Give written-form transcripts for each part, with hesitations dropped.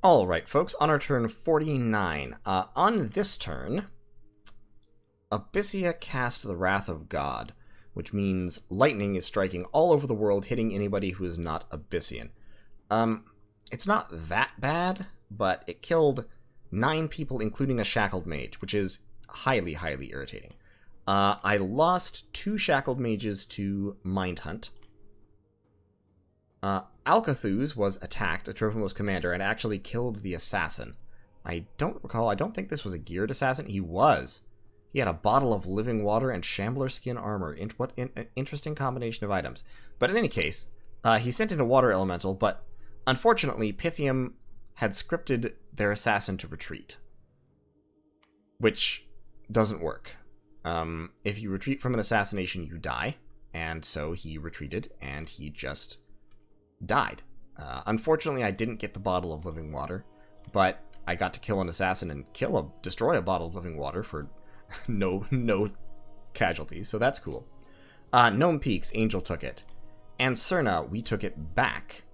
Alright, folks, on our turn 49. On this turn, Abyssia cast the Wrath of God, which means lightning is striking all over the world, hitting anybody who is not Abyssian. It's not that bad, but it killed 9 people, including a shackled mage, which is highly, highly irritating. I lost 2 shackled mages to Mindhunt. Alcathuz was attacked, a Trophimus commander, and actually killed the assassin. I don't recall, I don't think this was a geared assassin. He was. He had a bottle of living water and shambler skin armor. What an interesting combination of items. But in any case, he sent in a water elemental, but unfortunately, Pythium had scripted their assassin to retreat. Which doesn't work. If you retreat from an assassination, you die. And so he retreated, and he just died. Unfortunately, I didn't get the bottle of living water, but I got to kill an assassin and destroy a bottle of living water for no casualties, so that's cool. Gnome Peaks, Angel took it. Anserna, we took it back.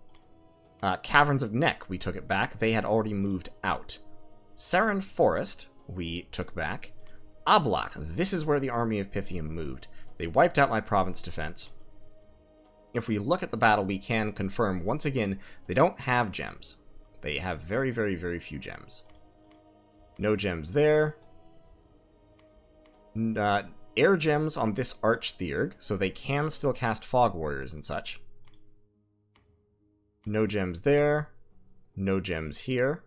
Caverns of Neck, we took it back. They had already moved out. Saren Forest, we took back. Ablak, this is where the army of Pythium moved. They wiped out my province defense. If we look at the battle, we can confirm, once again, they don't have gems. They have very, very, very few gems. No gems there. Air gems on this Archtheurg, so they can still cast Fog Warriors and such. No gems there. No gems here.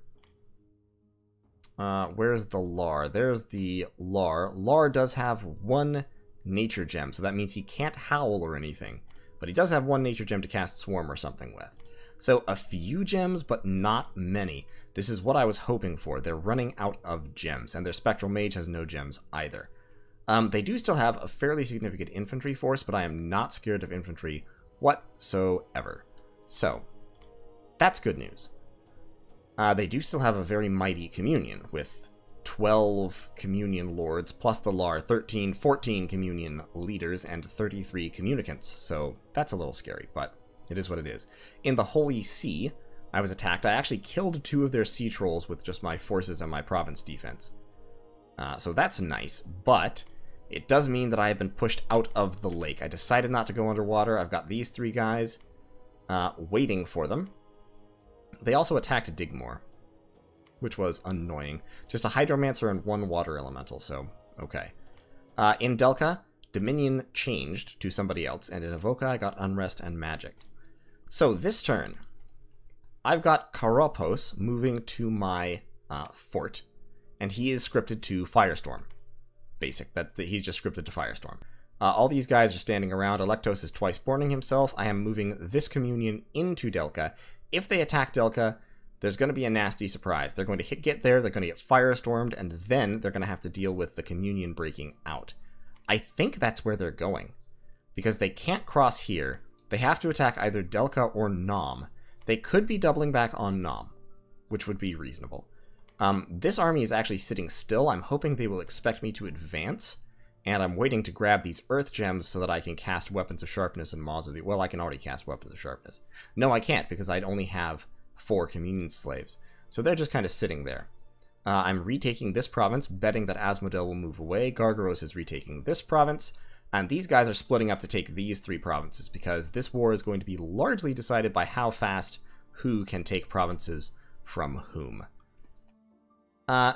Where's the Lar? There's the Lar. Lar does have 1 nature gem, so that means he can't howl or anything. But he does have 1 nature gem to cast Swarm or something with. So a few gems, but not many. This is what I was hoping for. They're running out of gems, and their Spectral Mage has no gems either. They do still have a fairly significant infantry force, but I am not scared of infantry whatsoever. So, that's good news. They do still have a very mighty communion, with 12 communion lords, plus the Lar, 14 communion leaders, and 33 communicants. So, that's a little scary, but it is what it is. In the Holy See, I was attacked. I actually killed 2 of their sea trolls with just my forces and my province defense. So that's nice, but it does mean that I have been pushed out of the lake. I decided not to go underwater. I've got these 3 guys waiting for them. They also attacked Digmore, which was annoying. Just a Hydromancer and 1 water elemental, so okay. In Delca, Dominion changed to somebody else, and in Evoca I got Unrest and Magic. So this turn, I've got Karopos moving to my fort, and he is scripted to Firestorm. Basic, he's just scripted to Firestorm. All these guys are standing around. Electos is twice borning himself. I am moving this communion into Delca. If they attack Delca, there's going to be a nasty surprise. They're going to get there, they're going to get Firestormed, and then they're going to have to deal with the communion breaking out. I think that's where they're going, because they can't cross here. They have to attack either Delca or Nom. They could be doubling back on Nom, which would be reasonable. This army is actually sitting still. I'm hoping they will expect me to advance, and I'm waiting to grab these Earth Gems so that I can cast Weapons of Sharpness and Maws of the... Well, I can already cast Weapons of Sharpness. No, I can't, because I'd only have 4 Communion Slaves. So they're just kind of sitting there. I'm retaking this province, betting that Asmodel will move away. Gargaros is retaking this province, and these guys are splitting up to take these 3 provinces, because this war is going to be largely decided by how fast who can take provinces from whom.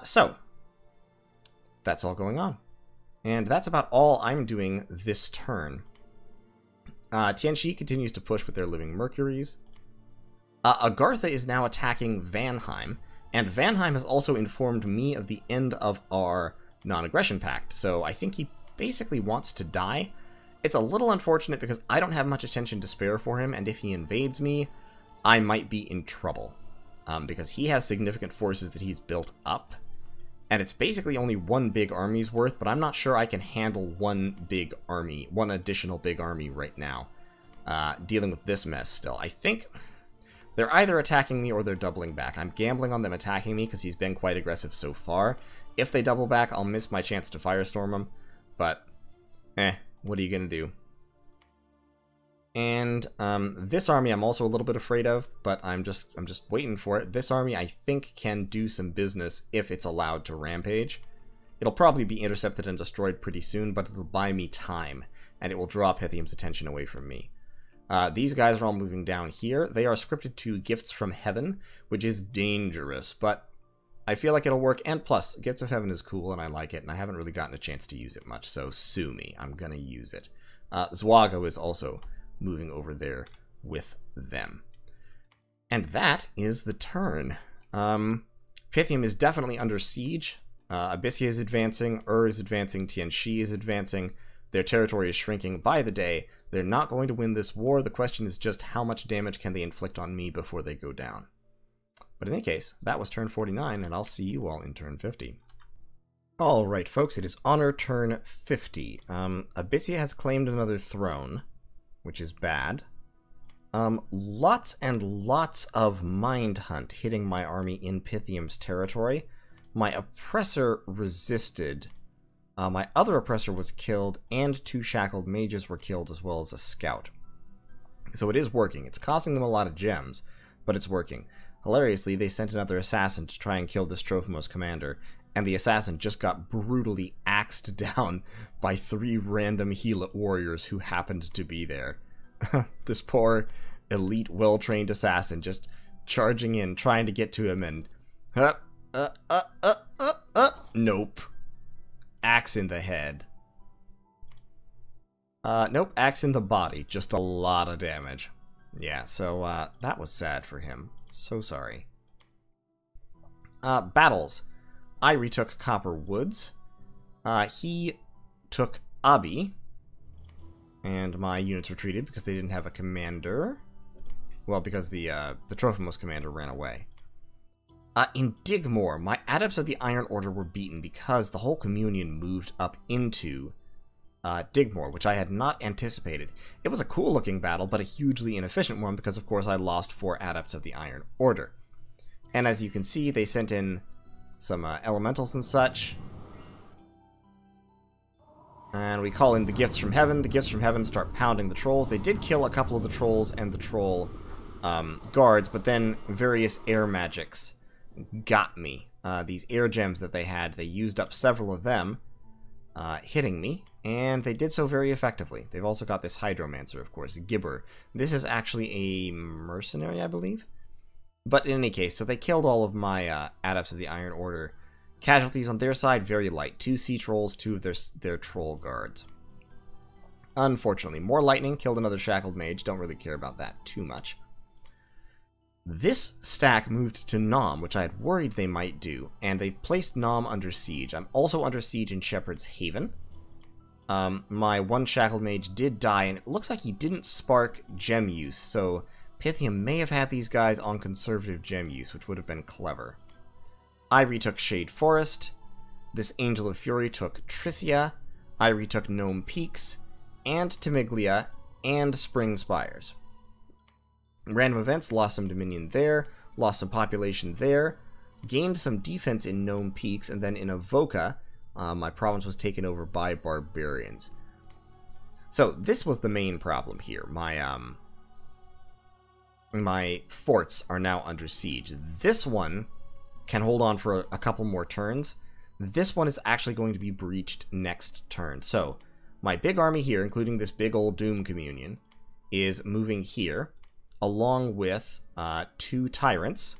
So, that's all going on. And that's about all I'm doing this turn. Tianxi continues to push with their Living Mercuries. Agartha is now attacking Vanheim, and Vanheim has also informed me of the end of our non-aggression pact, so I think he basically wants to die. It's a little unfortunate because I don't have much attention to spare for him, and if he invades me, I might be in trouble. Because he has significant forces that he's built up, and it's basically only 1 big army's worth, but I'm not sure I can handle 1 big army, 1 additional big army right now, dealing with this mess still. I think they're either attacking me or they're doubling back. I'm gambling on them attacking me because he's been quite aggressive so far. If they double back, I'll miss my chance to Firestorm him, but what are you gonna do? And this army I'm also a little bit afraid of, but I'm just waiting for it. This army I think can do some business if it's allowed to rampage. It'll probably be intercepted and destroyed pretty soon, but it'll buy me time, and it will draw Pythium's attention away from me. These guys are all moving down here. They are scripted to Gifts from Heaven, which is dangerous, but I feel like it'll work. And plus, Gifts of Heaven is cool, and I like it, and I haven't really gotten a chance to use it much, so sue me. I'm gonna use it. Zwago is also moving over there with them. And that is the turn. Pythium is definitely under siege. Abyssia is advancing, is advancing, Tianxi is advancing. Their territory is shrinking by the day. They're not going to win this war. The question is just how much damage can they inflict on me before they go down. But in any case, that was turn 49, and I'll see you all in turn 50. Alright, folks, it is honor turn 50. Abyssia has claimed another throne, which is bad. Lots and lots of Mind Hunt hitting my army in Pythium's territory. My oppressor resisted. My other oppressor was killed, and 2 shackled mages were killed, as well as a scout. So it is working. It's costing them a lot of gems, but it's working. Hilariously, they sent another assassin to try and kill this Trophimos commander, and the assassin just got brutally axed down by 3 random Heelot warriors who happened to be there. This poor, elite, well-trained assassin just charging in, trying to get to him, and... Nope. Axe in the head. Nope, axe in the body. Just a lot of damage. Yeah, so, that was sad for him. So sorry. Battles. I retook Copper Woods. He took Abi. And my units retreated because they didn't have a commander. Well, because the Trophimos commander ran away. In Digmore, my Adepts of the Iron Order were beaten because the whole Communion moved up into Digmore, which I had not anticipated. It was a cool-looking battle, but a hugely inefficient one because, of course, I lost 4 Adepts of the Iron Order. And as you can see, they sent in some elementals and such. And we call in the Gifts from Heaven. The Gifts from Heaven start pounding the trolls. They did kill a couple of the trolls and the troll guards, but then various air magics got me. These air gems that they had, they used up several of them, hitting me, and they did so very effectively. They've also got this Hydromancer, of course, Gibber. This is actually a mercenary, I believe. But in any case, so they killed all of my Adepts of the Iron Order. Casualties on their side, very light. 2 sea trolls, 2 of their troll guards. Unfortunately, more lightning, killed another shackled mage. Don't really care about that too much. This stack moved to Nom, which I had worried they might do, and they've placed Nom under siege. I'm also under siege in Shepherd's Haven. My 1 shackled mage did die, and it looks like he didn't spark gem use, so Pythium may have had these guys on conservative gem use, which would have been clever. I retook Shade Forest. This Angel of Fury took Tricia. I retook Gnome Peaks, and Timiglia, and Spring Spires. Random events, lost some Dominion there, lost some population there, gained some defense in Gnome Peaks, and then in Avoca, my province was taken over by barbarians. So this was the main problem here. My forts are now under siege. This one can hold on for a couple more turns. This one is actually going to be breached next turn. So my big army here, including this big old Doom Communion, is moving here, along with 2 Tyrants,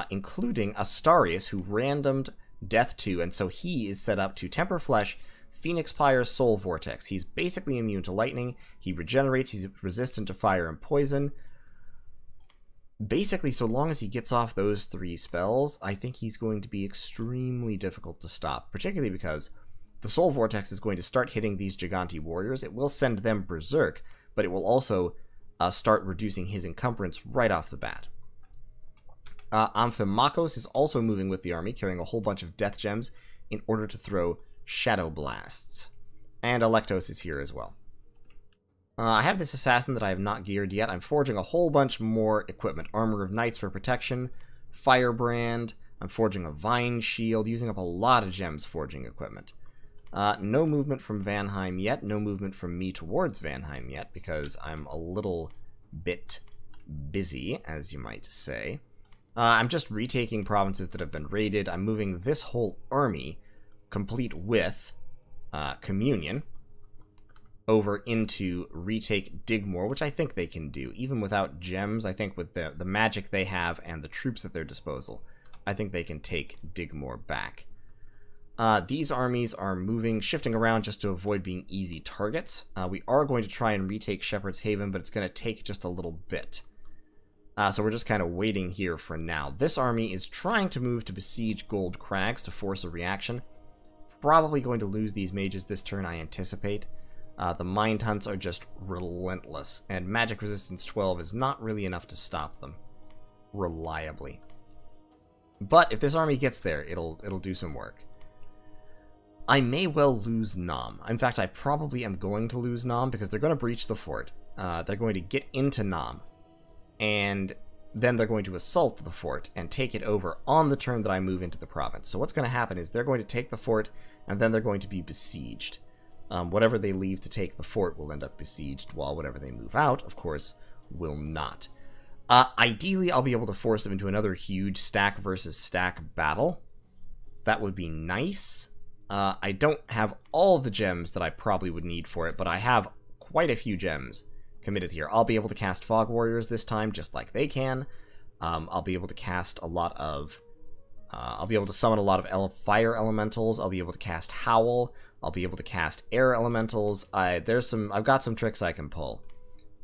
including Astarius, who randomed Death 2, and so he is set up to Temper Flesh, Phoenix Pyre, Soul Vortex. He's basically immune to lightning, he regenerates, he's resistant to fire and poison. Basically, so long as he gets off those 3 spells, I think he's going to be extremely difficult to stop, particularly because the Soul Vortex is going to start hitting these Gigante warriors. It will send them berserk, but it will also start reducing his encumbrance right off the bat. Amphimakos is also moving with the army, carrying a whole bunch of death gems in order to throw Shadow Blasts. And Electos is here as well. I have this assassin that I have not geared yet. I'm forging a whole bunch more equipment. Armor of Knights for protection, Firebrand, I'm forging a Vine Shield, using up a lot of gems forging equipment. No movement from Vanheim yet. No movement from me towards Vanheim yet, because I'm a little bit busy, as you might say. I'm just retaking provinces that have been raided. I'm moving this whole army, complete with Communion, over into retake Digmore, which I think they can do. Even without gems, I think with the magic they have and the troops at their disposal, I think they can take Digmore back. These armies are moving, shifting around just to avoid being easy targets. We are going to try and retake Shepherd's Haven, but it's going to take just a little bit. So we're just kind of waiting here for now. This army is trying to move to besiege Gold Crags to force a reaction. Probably going to lose these mages this turn, I anticipate. The Mind Hunts are just relentless, and Magic Resistance 12 is not really enough to stop them reliably. But if this army gets there, it'll do some work. I may well lose Nam. In fact, I probably am going to lose Nam because they're going to breach the fort. They're going to get into Nam, and then they're going to assault the fort and take it over on the turn that I move into the province. So what's going to happen is they're going to take the fort, and then they're going to be besieged. Whatever they leave to take the fort will end up besieged, while whatever they move out, of course, will not. Ideally, I'll be able to force them into another huge stack versus stack battle. That would be nice. I don't have all the gems that I probably would need for it, but I have quite a few gems committed here. I'll be able to cast Fog Warriors this time, just like they can. I'll be able to cast a lot of... I'll be able to summon a lot of fire elementals. I'll be able to cast Howl. I'll be able to cast air elementals. I've got some tricks I can pull,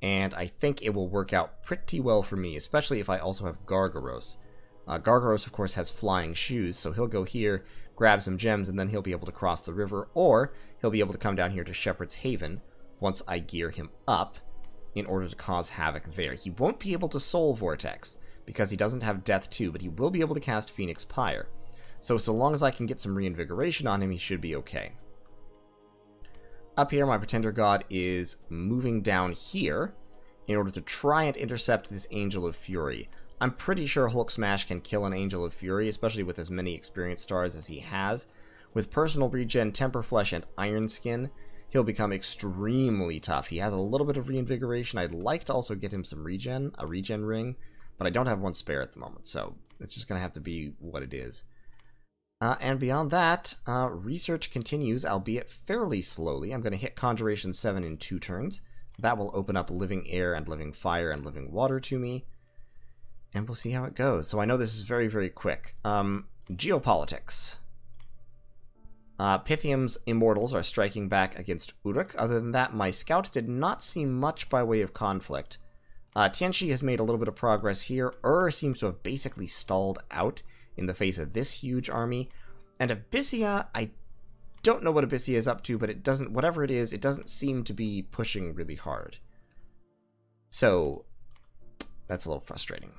and I think it will work out pretty well for me, especially if I also have Gargaros. Gargaros, of course, has flying shoes, so he'll go here, grab some gems, and then he'll be able to cross the river, or he'll be able to come down here to Shepherd's Haven once I gear him up in order to cause havoc there. He won't be able to Soul Vortex because he doesn't have Death 2, but he will be able to cast Phoenix Pyre. So long as I can get some reinvigoration on him, he should be okay. Up here, my Pretender God is moving down here in order to try and intercept this Angel of Fury. I'm pretty sure Hulk Smash can kill an Angel of Fury, especially with as many experience stars as he has. With personal regen, Temper Flesh, and Iron Skin, he'll become extremely tough. He has a little bit of reinvigoration. I'd like to also get him some regen, a regen ring, but I don't have one spare at the moment, so it's just going to have to be what it is. And beyond that, research continues, albeit fairly slowly. I'm going to hit Conjuration 7 in 2 turns. That will open up Living Air and Living Fire and Living Water to me. And we'll see how it goes. So I know this is very, very quick. Geopolitics. Pythium's Immortals are striking back against Uruk. Other than that, my scout did not see much by way of conflict. Tianxi has made a little bit of progress here. Seems to have basically stalled out in the face of this huge army. And Abyssia, I don't know what Abyssia is up to, but it doesn't, whatever it is, it doesn't seem to be pushing really hard. So, that's a little frustrating.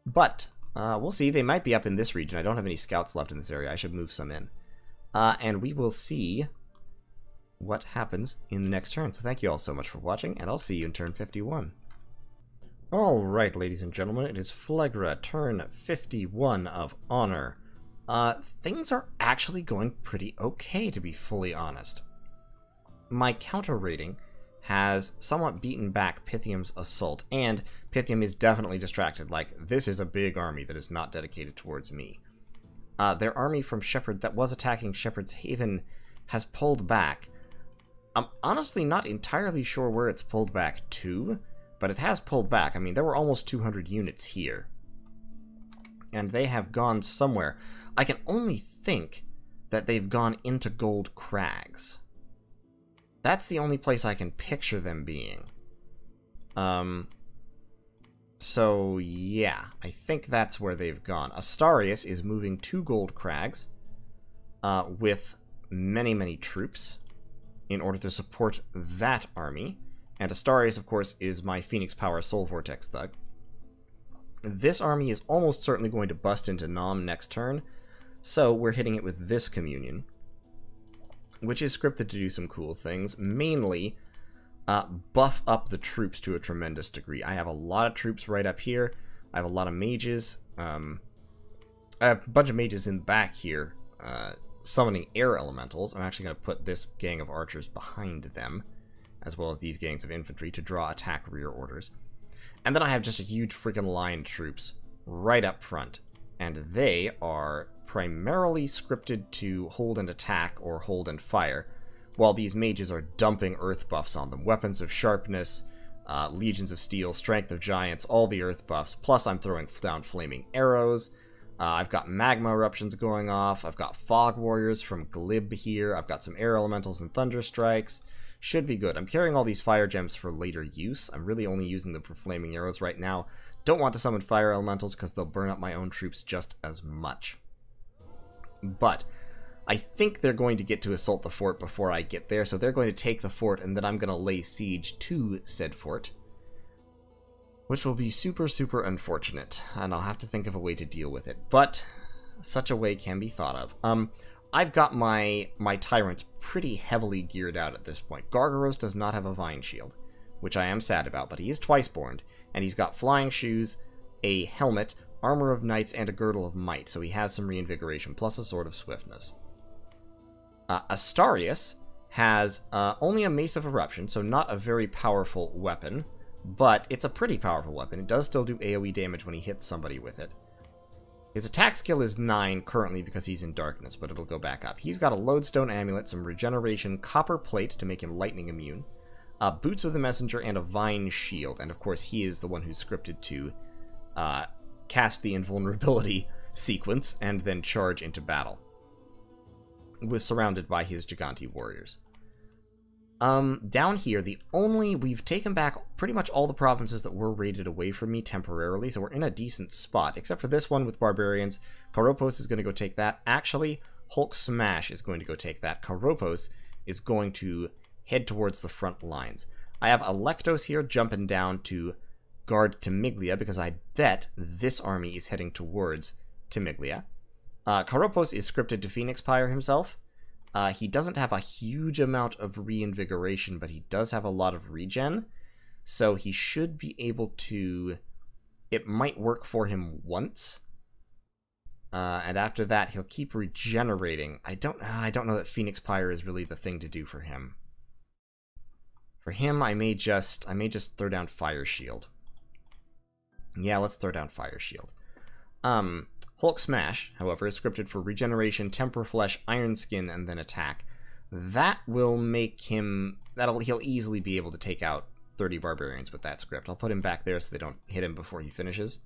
But, we'll see. They might be up in this region. I don't have any scouts left in this area. I should move some in. And we will see what happens in the next turn. So thank you all so much for watching, and I'll see you in turn 51. Alright, ladies and gentlemen, it is Phlegra, turn 51 of Honor. Things are actually going pretty okay, to be fully honest. My counter rating has somewhat beaten back Pythium's assault, and Pythium is definitely distracted, like, this is a big army that is not dedicated towards me. Their army from Shepherd that was attacking Shepherd's Haven has pulled back. I'm honestly not entirely sure where it's pulled back to, but it has pulled back. I mean, there were almost 200 units here, and they have gone somewhere. I can only think that they've gone into Gold Crags. That's the only place I can picture them being. So, yeah, I think that's where they've gone. Astarius is moving to Gold Crags with many, many troops in order to support that army. And Astarius, of course, is my Phoenix Power Soul Vortex Thug. This army is almost certainly going to bust into Nam next turn, so we're hitting it with this Communion, which is scripted to do some cool things, mainly buff up the troops to a tremendous degree. I have a lot of troops right up here. I have a lot of mages. I have a bunch of mages in the back here, summoning air elementals. I'm actually going to put this gang of archers behind them, as well as these gangs of infantry to draw attack rear orders. And then I have just a huge freaking line of troops right up front. And they are primarily scripted to hold and attack or hold and fire, while these mages are dumping earth buffs on them. Weapons of sharpness, legions of steel, strength of giants, all the earth buffs. Plus I'm throwing down flaming arrows. I've got magma eruptions going off. I've got fog warriors from Glib here. I've got some air elementals and thunder strikes. Should be good. I'm carrying all these fire gems for later use. I'm really only using them for flaming arrows right now. Don't want to summon fire elementals because they'll burn up my own troops just as much. But I think they're going to get to assault the fort before I get there, so they're going to take the fort, and then I'm going to lay siege to said fort, which will be super, super unfortunate, and I'll have to think of a way to deal with it. But such a way can be thought of. I've got my Tyrants pretty heavily geared out at this point. Gargaros does not have a Vine Shield, which I am sad about, but he is twice-born, and he's got flying shoes, a helmet, armor of knights, and a girdle of might, so he has some reinvigoration, plus a sword of swiftness. Astarius has only a Mace of Eruption, so not a very powerful weapon, but it's a pretty powerful weapon. It does still do AoE damage when he hits somebody with it. His attack skill is 9 currently because he's in darkness, but it'll go back up. He's got a lodestone amulet, some regeneration, copper plate to make him lightning immune, boots of the messenger, and a vine shield. And of course he is the one who's scripted to cast the invulnerability sequence and then charge into battle, was surrounded by his Gigante warriors. Down here, we've taken back pretty much all the provinces that were raided away from me temporarily, so we're in a decent spot, except for this one with barbarians. Karopos is going to go take that. Actually, Hulk Smash is going to go take that. Karopos is going to head towards the front lines. I have Electos here jumping down to guard Timiglia, because I bet this army is heading towards Timiglia. Karopos is scripted to Phoenix Pyre himself. He doesn't have a huge amount of reinvigoration, but he does have a lot of regen. So he should be able to... It might work for him once. And after that, he'll keep regenerating. I don't know that Phoenix Pyre is really the thing to do for him. For him, I may just throw down Fire Shield. Yeah, let's throw down Fire Shield. Hulk Smash, however, is scripted for regeneration, temper flesh, iron skin, and then attack. That will make him... He'll easily be able to take out 30 barbarians with that script. I'll put him back there so they don't hit him before he finishes.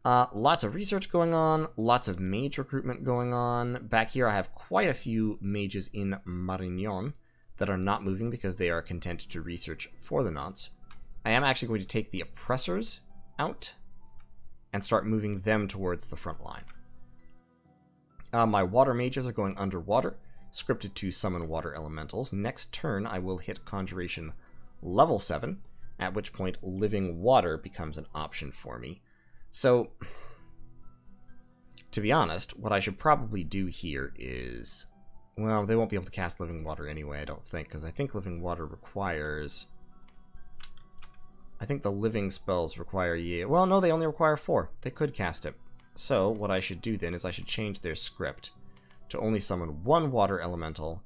Lots of research going on, lots of mage recruitment going on. Back here I have quite a few mages in Marignon that are not moving because they are content to research for the nonce. I am actually going to take the oppressors out and start moving them towards the front line. My water mages are going underwater, scripted to summon water elementals. Next turn I will hit Conjuration level 7, at which point living water becomes an option for me. So, to be honest, what I should probably do here is... Well, they won't be able to cast living water anyway, I don't think, because I think living water requires... I think the living spells require... Well, no, they only require 4. They could cast it. So, what I should do then is I should change their script to only summon 1 water elemental,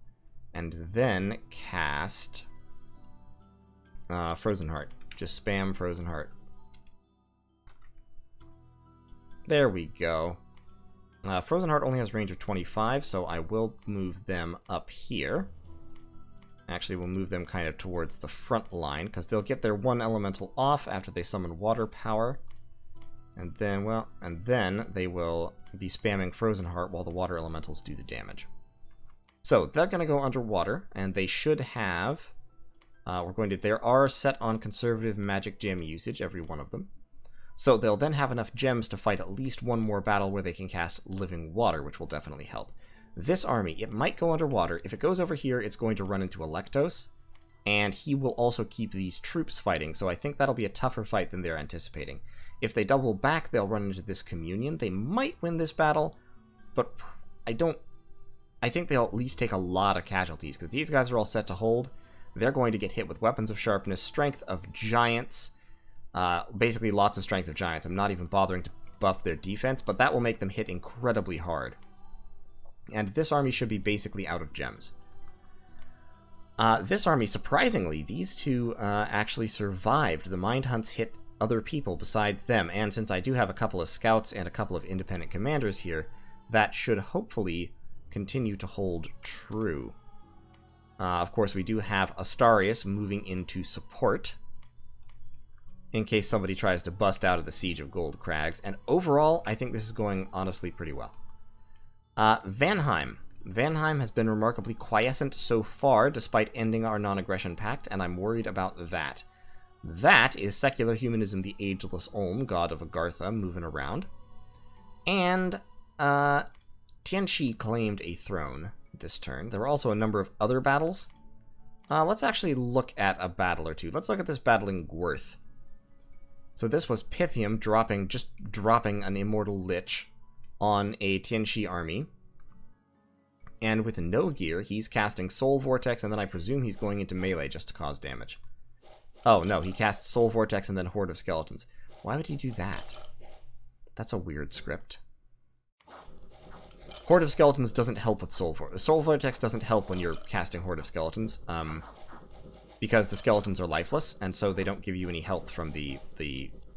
and then cast... Frozen Heart. Just spam Frozen Heart. There we go. Frozen Heart only has range of 25, so I will move them up here. Actually, we'll move them kind of towards the front line, because they'll get their 1 elemental off after they summon water power. And then, well, they will be spamming Frozen Heart while the water elementals do the damage. So, they're going to go underwater, and they should have... they are set on conservative magic gem usage, every one of them. So they'll then have enough gems to fight at least 1 more battle where they can cast living water, which will definitely help. This army, it might go underwater. If it goes over here, it's going to run into Electos, and he will also keep these troops fighting, so I think that'll be a tougher fight than they're anticipating. If they double back, they'll run into this Communion. They might win this battle, but I think they'll at least take a lot of casualties, because these guys are all set to hold. They're going to get hit with weapons of sharpness, strength of giants, basically lots of strength of giants. I'm not even bothering to buff their defense, but that will make them hit incredibly hard. And this army should be basically out of gems. This army, surprisingly, these two actually survived. The Mind Hunts hit other people besides them, and since I do have a couple of scouts and a couple of independent commanders here, that should hopefully continue to hold true. Of course, we do have Astarius moving into support, in case somebody tries to bust out of the Siege of Gold Crags, and overall, I think this is going honestly pretty well. Vanheim. Vanheim has been remarkably quiescent so far, despite ending our non-aggression pact, and I'm worried about that. That is Secular Humanism, the Ageless Olm, god of Agartha, moving around. And, Tianxi claimed a throne this turn. There were also a number of other battles. Let's actually look at a battle or two. Let's look at this battle in Gwerth. So this was Pythium just dropping an Immortal Lich on a Tianxi army. And with no gear, he's casting Soul Vortex, and then I presume he's going into melee just to cause damage. Oh, no, he casts Soul Vortex and then Horde of Skeletons. Why would he do that? That's a weird script. Horde of Skeletons doesn't help with Soul Vortex. Soul Vortex doesn't help when you're casting Horde of Skeletons, because the skeletons are lifeless, and so they don't give you any health from the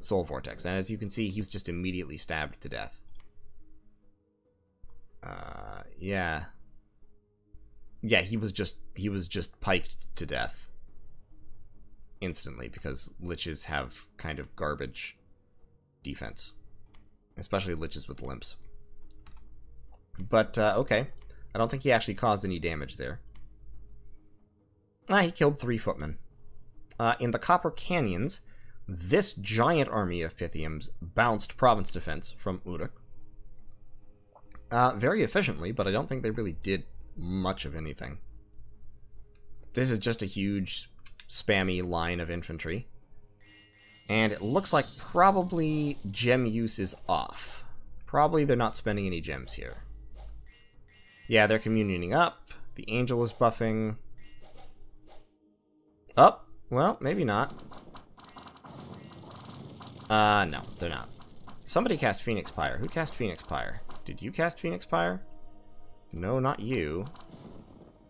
Soul Vortex. And as you can see, he was just immediately stabbed to death. Yeah. Yeah, he was just piked to death instantly, because liches have kind of garbage defense, especially liches with limps. But okay, I don't think he actually caused any damage there. He killed 3 footmen. In the Copper Canyons, this giant army of Pythiums bounced province defense from Uruk very efficiently, but I don't think they really did much of anything. This is just a huge spammy line of infantry, and it looks like probably gem use is off. Probably they're not spending any gems here. Yeah, they're communioning up. The angel is buffing. Oh, well, maybe not. No, they're not. Somebody cast Phoenix Pyre. Who cast Phoenix Pyre? Did you cast Phoenix Pyre? No, not you.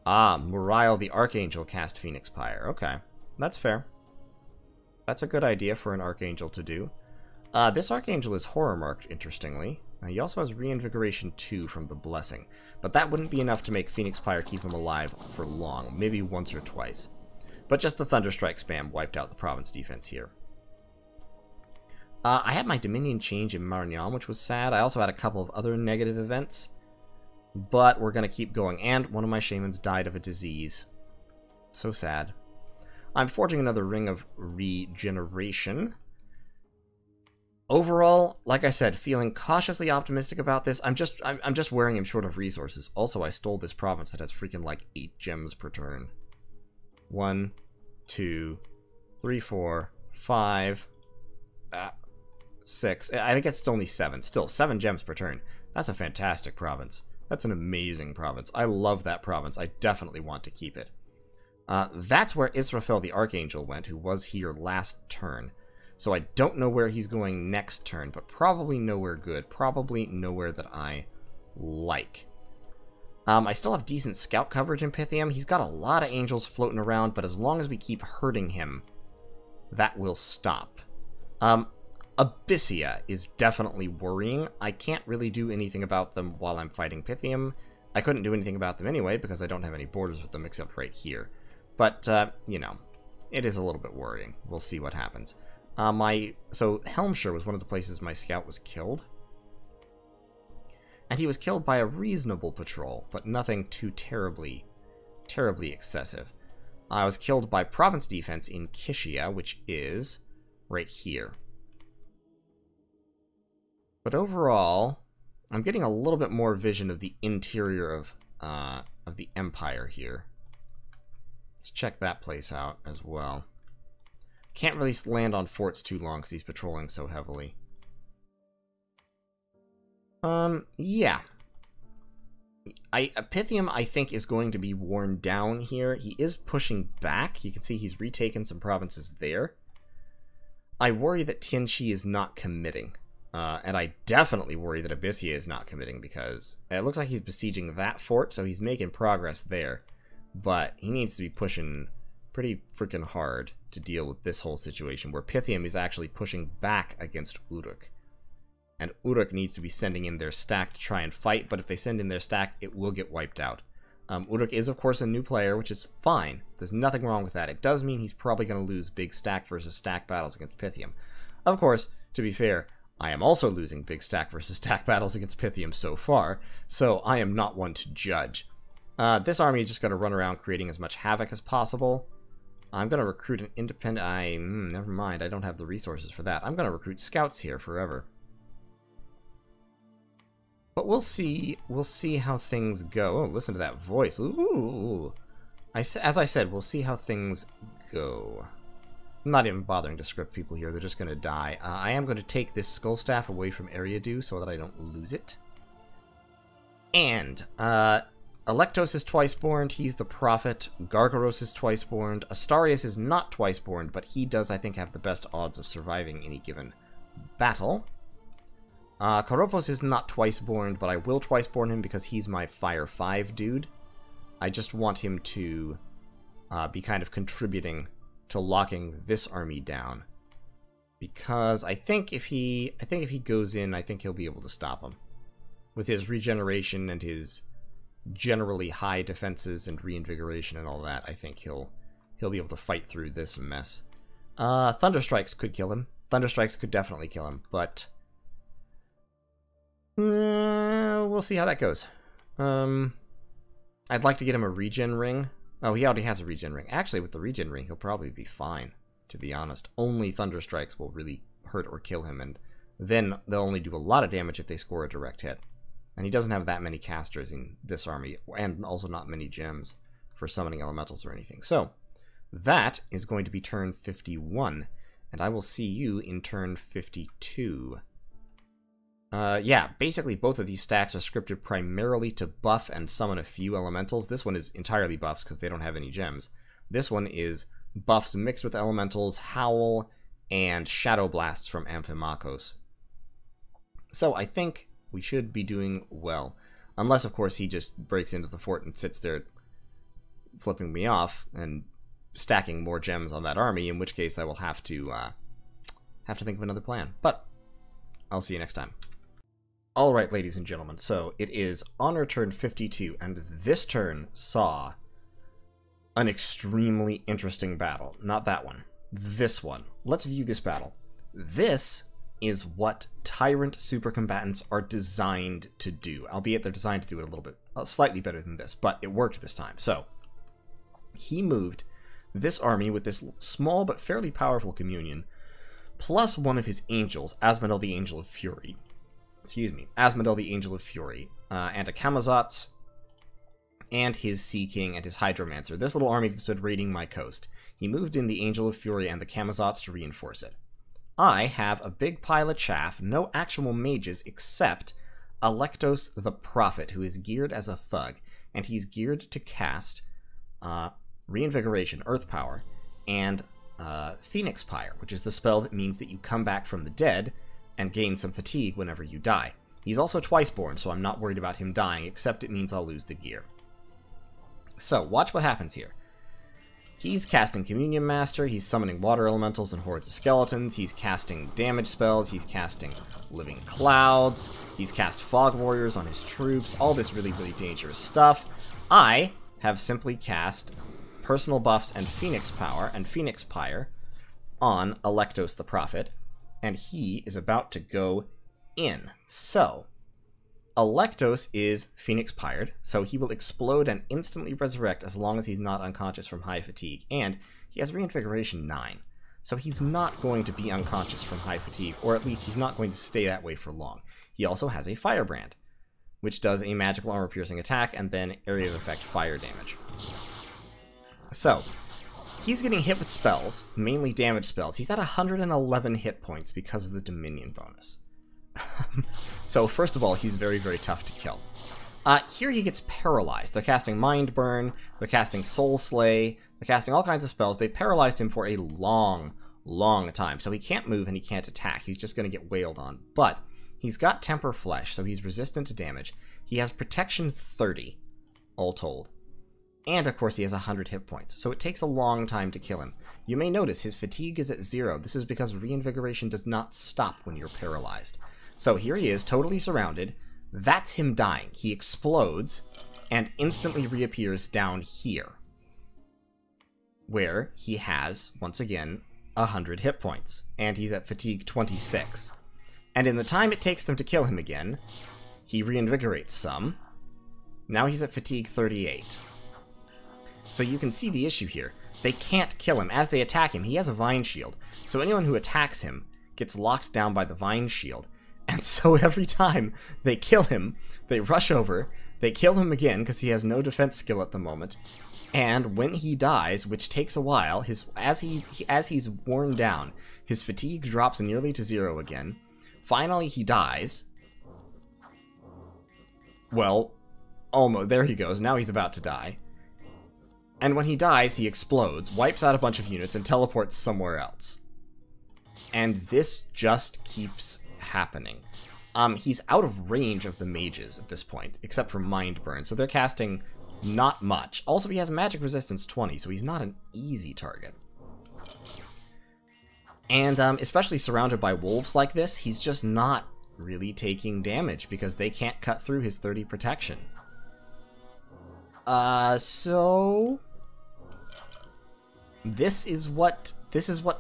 Muriel the Archangel cast Phoenix Pyre. Okay, that's fair. That's a good idea for an Archangel to do. This Archangel is horror marked, interestingly. He also has Reinvigoration 2 from the Blessing, but that wouldn't be enough to make Phoenix Pyre keep him alive for long, maybe once or twice. But just the Thunderstrike spam wiped out the province defense here. I had my Dominion change in Marignan, which was sad. I also had a couple of other negative events, but we're going to keep going. And one of my shamans died of a disease. So sad. I'm forging another Ring of Regeneration. Overall, like I said, feeling cautiously optimistic about this. I'm just wearing him short of resources. Also, I stole this province that has freaking like 8 gems per turn. 1, 2, 3, 4, 5, 6. I think it's only 7. Still, 7 gems per turn. That's a fantastic province. That's an amazing province. I love that province. I definitely want to keep it. That's where Israfel the Archangel went, who was here last turn. So I don't know where he's going next turn, but probably nowhere good. Probably nowhere that I like. I still have decent scout coverage in Pythium. He's got a lot of angels floating around, but as long as we keep hurting him, that will stop. Abyssia is definitely worrying. I can't really do anything about them while I'm fighting Pythium. I couldn't do anything about them anyway, because I don't have any borders with them except right here. But, you know, it is a little bit worrying. We'll see what happens. So Helmshire was one of the places my scout was killed. And he was killed by a reasonable patrol, but nothing too terribly excessive. I was killed by province defense in Kishia, which is right here. But overall, I'm getting a little bit more vision of the interior of the Empire here. Let's check that place out as well. Can't really land on forts too long because he's patrolling so heavily. Yeah. Pythium, I think, is going to be worn down here. He is pushing back. You can see he's retaken some provinces there. I worry that Tianxi is not committing. And I definitely worry that Abyssia is not committing, because it looks like he's besieging that fort, so he's making progress there. But he needs to be pushing pretty freaking hard to deal with this whole situation, where Pythium is actually pushing back against Uruk. And Uruk needs to be sending in their stack to try and fight, but if they send in their stack, it will get wiped out. Uruk is, of course, a new player, which is fine. There's nothing wrong with that. It does mean he's probably going to lose big stack versus stack battles against Pythium. Of course, to be fair, I am also losing big stack versus stack battles against Pythium so far, so I am not one to judge. This army is just going to run around creating as much havoc as possible. I'm going to recruit an independent... never mind, I don't have the resources for that. I'm going to recruit scouts here forever. But we'll see how things go. Oh, listen to that voice. Ooh. As I said, we'll see how things go. I'm not even bothering to script people here. They're just going to die. I am going to take this skull staff away from Eriadu so that I don't lose it. And, Electos is twice-born. He's the prophet. Gargaros is twice-born. Astarius is not twice-born, but he does, I think, have the best odds of surviving any given battle. Karopos is not twice-born, but I will twice-born him because he's my Fire 5 dude. I just want him to be kind of contributing to locking this army down. Because I think if he goes in, I think he'll be able to stop him. With his regeneration and his generally high defenses and reinvigoration and all that, I think he'll be able to fight through this mess. Thunderstrikes could kill him. Thunderstrikes could definitely kill him, but... we'll see how that goes. I'd like to get him a regen ring. Oh, he already has a regen ring. Actually, with the regen ring, he'll probably be fine, to be honest. Only Thunderstrikes will really hurt or kill him, and then they'll only do a lot of damage if they score a direct hit. And he doesn't have that many casters in this army, and also not many gems for summoning elementals or anything. So, that is going to be turn 51, and I will see you in turn 52. Yeah, basically both of these stacks are scripted primarily to buff and summon a few elementals. This one is entirely buffs because they don't have any gems. This one is buffs mixed with elementals, Howl, and Shadow Blasts from Amphimachos. So I think we should be doing well. Unless, of course, he just breaks into the fort and sits there flipping me off and stacking more gems on that army, in which case I will have to think of another plan. But I'll see you next time. Alright, ladies and gentlemen, so it is Honor turn 52, and this turn saw an extremely interesting battle. Not that one. This one. Let's view this battle. This is what Tyrant supercombatants are designed to do, albeit they're designed to do it a little bit, slightly better than this, but it worked this time. So, he moved this army with this small but fairly powerful communion, plus one of his angels, Asmodel the Angel of Fury. Asmodel the Angel of Fury, and a Camazotz, and his Sea King and his Hydromancer. This little army that's been raiding my coast. He moved in the Angel of Fury and the Camazotz to reinforce it. I have a big pile of chaff, no actual mages except Electos the Prophet, who is geared as a thug, and he's geared to cast Reinvigoration, Earth Power, and Phoenix Pyre, which is the spell that means that you come back from the dead and gain some fatigue whenever you die. He's also twice-born, so I'm not worried about him dying, except it means I'll lose the gear. So, watch what happens here. He's casting Communion Master, he's summoning water elementals and hordes of skeletons, he's casting damage spells, he's casting Living Clouds, he's cast Fog Warriors on his troops, all this really, really dangerous stuff. I have simply cast personal buffs and Phoenix Power and Phoenix Pyre on Electos the Prophet, and he is about to go in. So, Electos is Phoenix Pyred, so he will explode and instantly resurrect as long as he's not unconscious from high fatigue, and he has Reinvigoration 9, so he's not going to be unconscious from high fatigue, or at least he's not going to stay that way for long. He also has a Firebrand, which does a magical armor-piercing attack, and then area of effect fire damage. So, he's getting hit with spells, mainly damage spells. He's at 111 hit points because of the Dominion bonus. So, first of all, he's very, very tough to kill. Here he gets paralyzed. They're casting Mind Burn, they're casting Soul Slay, they're casting all kinds of spells. They paralyzed him for a long, long time. So he can't move and he can't attack. He's just going to get wailed on. But he's got Temper Flesh, so he's resistant to damage. He has Protection 30, all told. And, of course, he has 100 hit points, so it takes a long time to kill him. You may notice his fatigue is at 0. This is because reinvigoration does not stop when you're paralyzed. So here he is, totally surrounded. That's him dying. He explodes and instantly reappears down here, where he has, once again, 100 hit points, and he's at fatigue 26. And in the time it takes them to kill him again, he reinvigorates some. Now he's at fatigue 38. So you can see the issue here. They can't kill him. As they attack him, he has a Vine Shield. So anyone who attacks him gets locked down by the Vine Shield. And so every time they kill him, they rush over, they kill him again because he has no defense skill at the moment. And when he dies, which takes a while, as he's worn down, his fatigue drops nearly to 0 again. Finally, he dies. Well, almost. There he goes. Now he's about to die. And when he dies, he explodes, wipes out a bunch of units, and teleports somewhere else. And this just keeps happening. He's out of range of the mages at this point, except for Mind Burn, so they're casting not much. Also, he has Magic Resistance 20, so he's not an easy target. And especially surrounded by wolves like this, he's just not really taking damage because they can't cut through his 30 protection. So this is what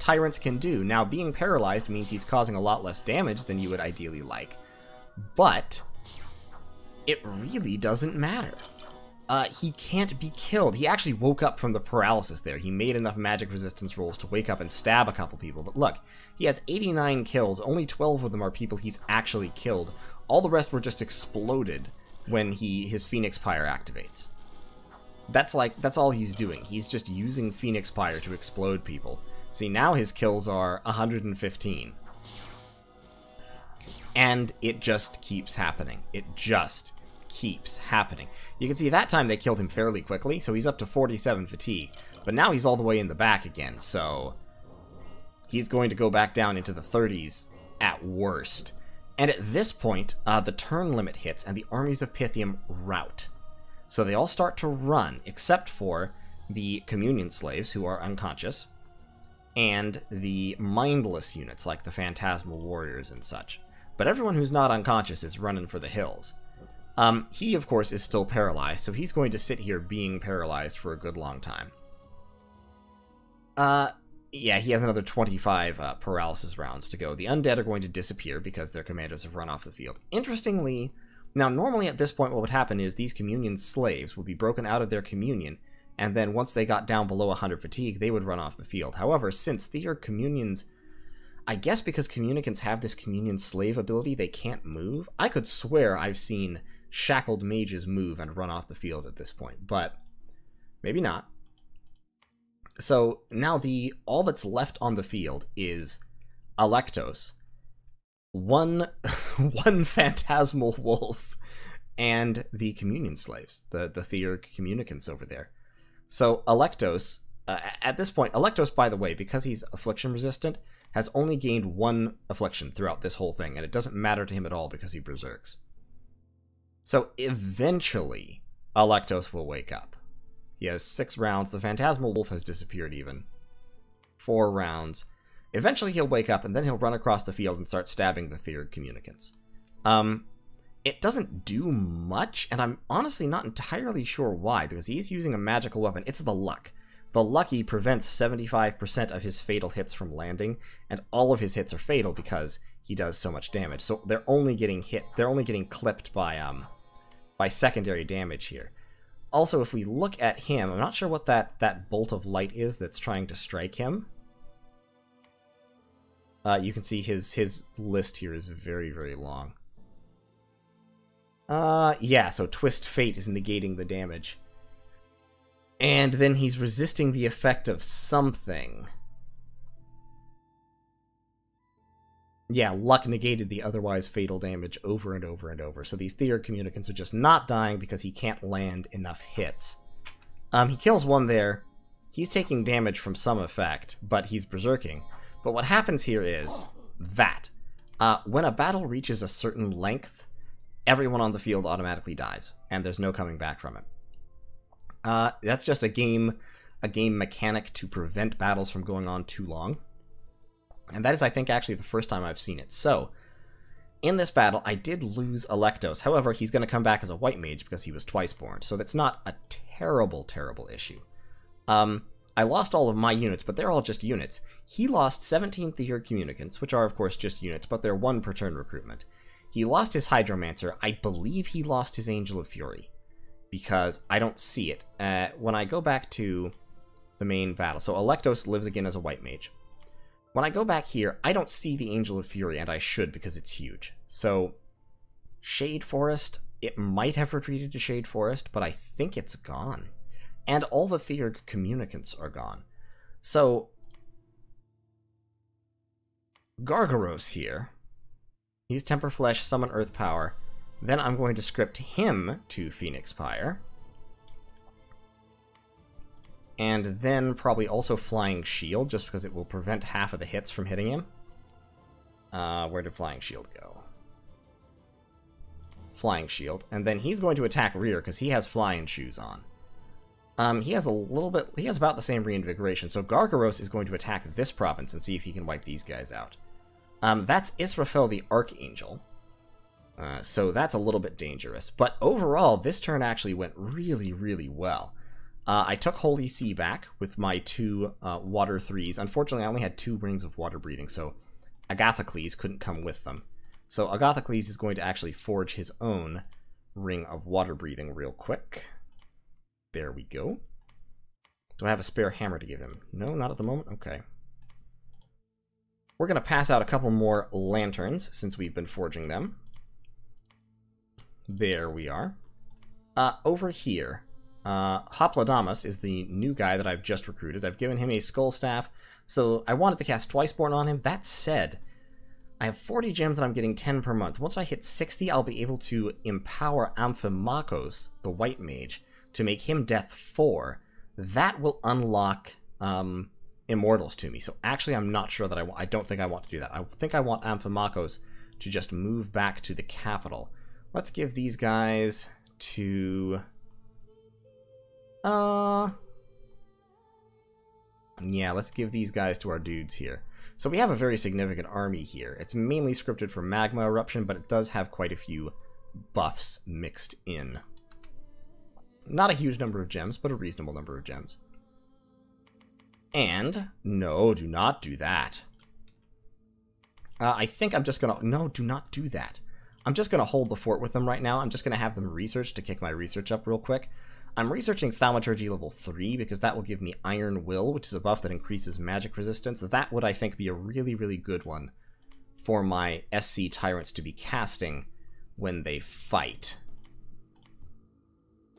Tyrants can do. Now, being paralyzed means he's causing a lot less damage than you would ideally like, but it really doesn't matter. He can't be killed. He actually woke up from the paralysis there. He made enough magic resistance rolls to wake up and stab a couple people, but look, he has 89 kills. Only 12 of them are people he's actually killed. All the rest were just exploded when his Phoenix Pyre activates. That's all he's doing. He's just using Phoenix Pyre to explode people. See, now his kills are 115. And it just keeps happening. It just keeps happening. You can see that time they killed him fairly quickly, so he's up to 47 fatigue. But now he's all the way in the back again, so he's going to go back down into the 30s at worst. And at this point, the turn limit hits, and the armies of Pythium rout. So they all start to run, except for the Communion slaves, who are unconscious, and the mindless units, like the Phantasmal Warriors and such. But everyone who's not unconscious is running for the hills. He, of course, is still paralyzed, so he's going to sit here being paralyzed for a good long time. Yeah, he has another 25 paralysis rounds to go. The undead are going to disappear because their commanders have run off the field. Interestingly, now normally at this point what would happen is these Communion slaves would be broken out of their communion, and then once they got down below 100 fatigue, they would run off the field. However, since they are communions, I guess because communicants have this communion slave ability, they can't move. I could swear I've seen shackled mages move and run off the field at this point, but maybe not. So now all that's left on the field is Electos, one phantasmal wolf, and the communion slaves, the Theurg communicants over there. So Electos, at this point, Electos, by the way, because he's affliction resistant, has only gained 1 affliction throughout this whole thing, and it doesn't matter to him at all because he berserks. So eventually, Electos will wake up. He has 6 rounds. The Phantasmal Wolf has disappeared even. 4 rounds. Eventually he'll wake up, and then he'll run across the field and start stabbing the Theurg communicants. It doesn't do much, and I'm honestly not entirely sure why, because he's using a magical weapon. It's the Luck. The Lucky prevents 75% of his fatal hits from landing, and all of his hits are fatal because he does so much damage. So they're only getting clipped by secondary damage here. Also, if we look at him, I'm not sure what that bolt of light is that's trying to strike him. You can see his list here is very, very long. Yeah, so Twist Fate is negating the damage. And then he's resisting the effect of something. Yeah, Luck negated the otherwise fatal damage over and over and over. So these Theurg communicants are just not dying because he can't land enough hits. He kills one there. He's taking damage from some effect, but he's berserking. But what happens here is that when a battle reaches a certain length, everyone on the field automatically dies, and there's no coming back from it. That's just a game mechanic to prevent battles from going on too long. And that is, I think, actually the first time I've seen it. So, in this battle, I did lose Electos. However, he's going to come back as a white mage because he was twice born, so that's not a terrible, terrible issue. I lost all of my units, but they're all just units. He lost 17 Theurg Communicants, which are, of course, just units, but they're 1 per turn recruitment. He lost his Hydromancer. I believe he lost his Angel of Fury, because I don't see it. When I go back to the main battle, so Electos lives again as a white mage. When I go back here, I don't see the Angel of Fury, and I should because it's huge. So, Shade Forest, it might have retreated to Shade Forest, but I think it's gone. And all the Theurg Communicants are gone. So, Gargaros here, he's Temper Flesh, Summon Earth Power. Then I'm going to script him to Phoenix Pyre. And then probably also Flying Shield, just because it will prevent half of the hits from hitting him. Where did Flying Shield go? Flying Shield. And then he's going to attack rear, because he has Flying Shoes on. He has about the same reinvigoration, so Gargaros is going to attack this province and see if he can wipe these guys out. That's Israfel the Archangel. So that's a little bit dangerous. But overall, this turn actually went really, really well. I took Holy Sea back with my 2 Water 3s. Unfortunately, I only had 2 Rings of Water Breathing, so Agathocles couldn't come with them. So Agathocles is going to actually forge his own Ring of Water Breathing real quick. There we go. Do I have a spare hammer to give him? No, not at the moment? Okay. We're going to pass out a couple more lanterns, since we've been forging them. There we are. Over here, Hopladamus is the new guy that I've just recruited. I've given him a Skull Staff, so I wanted to cast Twiceborn on him. That said, I have 40 gems and I'm getting 10 per month. Once I hit 60, I'll be able to empower Amphimakos, the White Mage, to make him Death 4. That will unlock Immortals to me. So actually, I'm not sure that I don't think I want to do that. I think I want Amphimakos to just move back to the capital. Let's give these guys to... yeah, let's give these guys to our dudes here. So we have a very significant army here. It's mainly scripted for Magma Eruption, but it does have quite a few buffs mixed in. Not a huge number of gems, but a reasonable number of gems. And, no, do not do that. I think I'm just gonna... No, do not do that. I'm just gonna hold the fort with them right now. I'm just gonna have them research to kick my research up real quick. I'm researching Thaumaturgy level 3 because that will give me Iron Will, which is a buff that increases magic resistance. That would, I think, be a really, really good one for my SC Tyrants to be casting when they fight.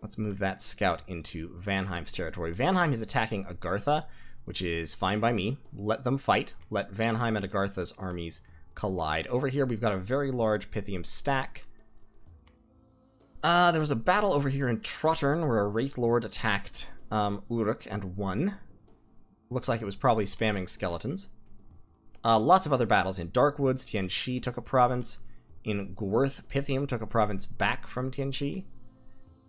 Let's move that scout into Vanheim's territory. Vanheim is attacking Agartha, which is fine by me. Let them fight. Let Vanheim and Agartha's armies collide. Over here, we've got a very large Pythium stack. There was a battle over here in Trottern where a Wraith Lord attacked Uruk and won. Looks like it was probably spamming skeletons. Lots of other battles. In Darkwoods, Tianxi took a province. In Gwerth, Pythium took a province back from Tianxi.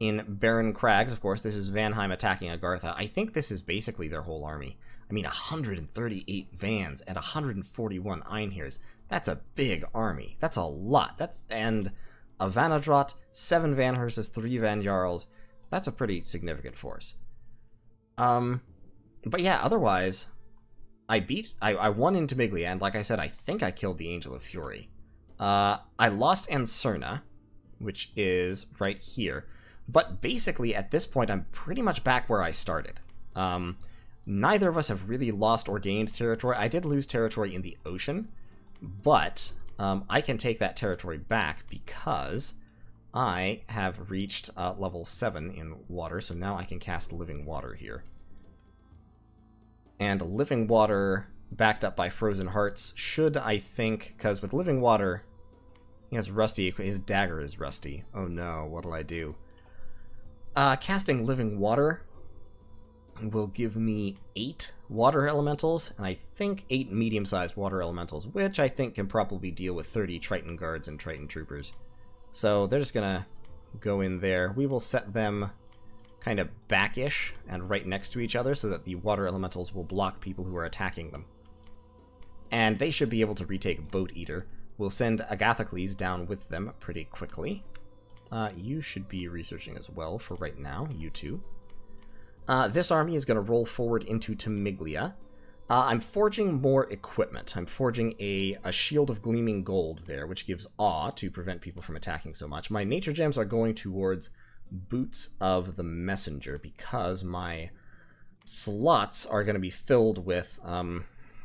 In Barren Crags, of course, this is Vanheim attacking Agartha. I think this is basically their whole army. I mean, 138 Vans and 141 Einhirs. That's a big army. That's a lot. And a Vanadrot, 7 Vanherses, 3 Van Jarls. That's a pretty significant force. But yeah, otherwise, I won into Miglia, and like I said, I think I killed the Angel of Fury. I lost Anserna, which is right here. But basically, at this point, I'm pretty much back where I started. Neither of us have really lost or gained territory. I did lose territory in the ocean, but I can take that territory back because I have reached level 7 in water, so now I can cast Living Water here. And Living Water, backed up by Frozen Hearts, should, I think, because with Living Water, he has rusty, his dagger is rusty. Oh no, what'll I do? Casting Living Water will give me 8 water elementals, and I think 8 medium-sized water elementals, which I think can probably deal with 30 Triton guards and Triton troopers. So they're just gonna go in there. We will set them kind of back-ish and right next to each other so that the water elementals will block people who are attacking them. And they should be able to retake Boat Eater. We'll send Agathocles down with them pretty quickly. You should be researching as well for right now, you two. This army is going to roll forward into Temiglia. I'm forging more equipment. I'm forging a shield of gleaming gold there, which gives awe to prevent people from attacking so much. My nature gems are going towards Boots of the Messenger because my slots are going to be filled with...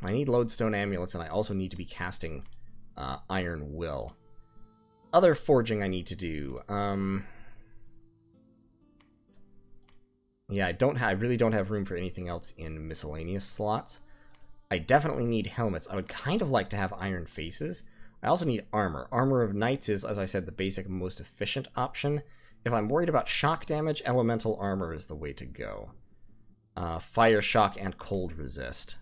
I need lodestone amulets, and I also need to be casting Iron Will. Other forging I need to do. Yeah, I really don't have room for anything else in miscellaneous slots. I definitely need helmets. I would kind of like to have iron faces. I also need armor. Armor of Knights is, as I said, the basic, most efficient option. If I'm worried about shock damage, elemental armor is the way to go. Fire, shock, and cold resist.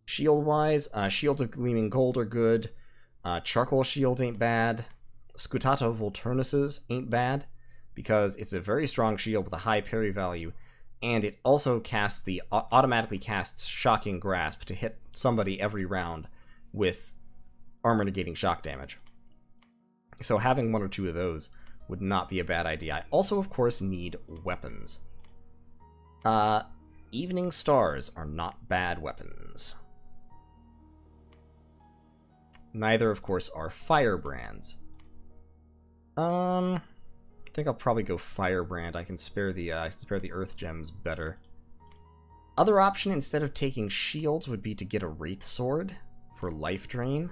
Shield-wise, shields of gleaming gold are good. Charcoal shield ain't bad. Scutato Volturnuses ain't bad, because it's a very strong shield with a high parry value, and it also automatically casts Shocking Grasp to hit somebody every round with armor negating shock damage. So having 1 or 2 of those would not be a bad idea. I also, of course, need weapons. Evening Stars are not bad weapons. Neither, of course, are Firebrands. I think I'll probably go Firebrand. I can spare the Earth Gems better. Other option, instead of taking shields, would be to get a Wraith Sword for life drain.